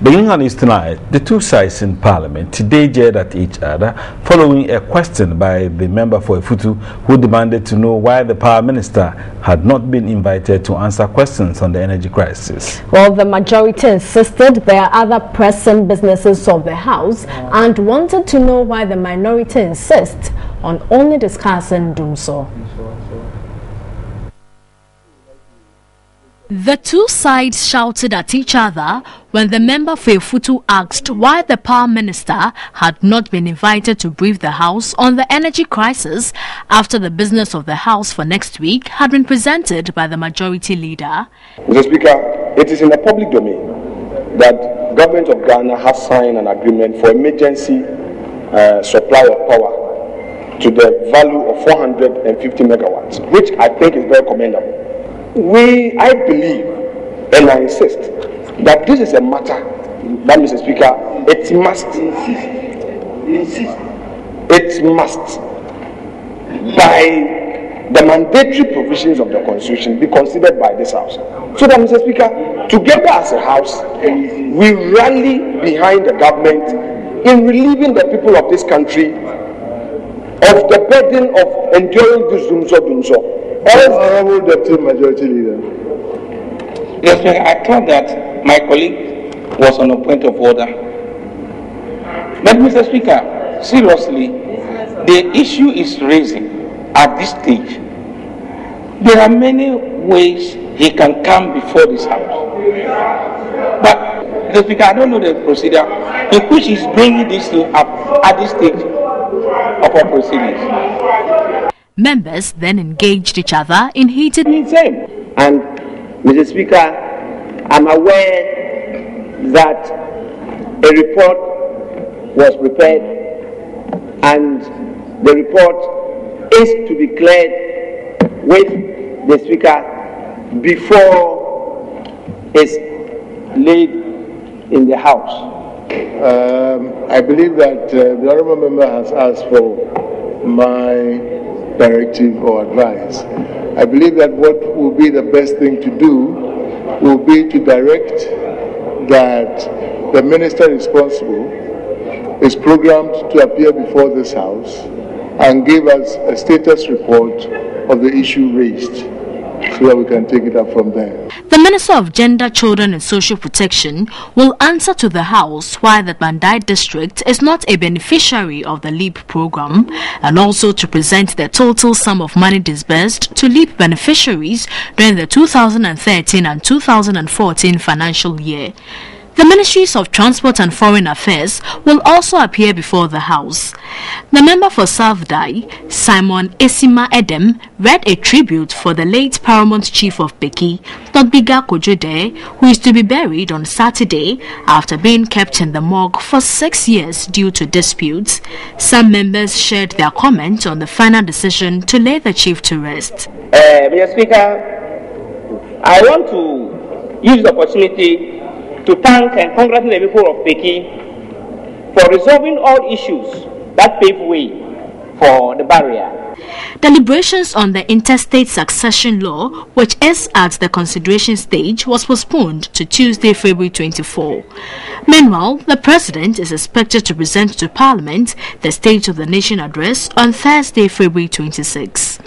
Beginning on this tonight, the two sides in Parliament today jeered at each other following a question by the member for Efutu who demanded to know why the Power Minister had not been invited to answer questions on the energy crisis. Well, the majority insisted there are other pressing businesses of the House and wanted to know why the minority insists on only discussing Dumsor. The two sides shouted at each other when the member for Efutu asked why the Power Minister had not been invited to brief the House on the energy crisis after the business of the House for next week had been presented by the majority leader. Mr. Speaker, it is in the public domain that Government of Ghana has signed an agreement for emergency supply of power to the value of 450 megawatts, which I think is very commendable. I believe, and I insist, that this is a matter that, Mr. Speaker, it must, by the mandatory provisions of the Constitution, be considered by this House. So that, Mr. Speaker, together as a House, we rally behind the government in relieving the people of this country of the burden of enduring this Dumsor. Honorable Deputy Majority Leader. Yes, I thought that my colleague was on a point of order. But, Mr. Speaker, seriously, the issue is raising at this stage. There are many ways he can come before this House. But, Mr. Speaker, I don't know the procedure in which he's bringing this thing up at this stage of our proceedings. Members then engaged each other in heated And, Mr. Speaker, I'm aware that a report was prepared and the report is to be cleared with the Speaker before it's laid in the House. I believe that the honourable member has asked for my directive or advice. I believe that what will be the best thing to do will be to direct that the minister responsible is programmed to appear before this House and give us a status report of the issue raised, so that we can take it up from there. The Minister of Gender, Children and Social Protection will answer to the House why the Bandai district is not a beneficiary of the LEAP program and also to present the total sum of money disbursed to LEAP beneficiaries during the 2013 and 2014 financial year. The Ministries of Transport and Foreign Affairs will also appear before the House. The member for South Dai, Simon Esima Edem, read a tribute for the late Paramount Chief of Peki, Todbiga Kojode, who is to be buried on Saturday after being kept in the morgue for 6 years due to disputes. Some members shared their comment on the final decision to lay the chief to rest. Mr. Speaker, I want to use the opportunity to thank and congratulate the people of Peki for resolving all issues that pave way for the barrier. Deliberations on the interstate succession law, which is at the consideration stage, was postponed to Tuesday, February 24. Meanwhile, the President is expected to present to Parliament the State of the Nation address on Thursday, February 26.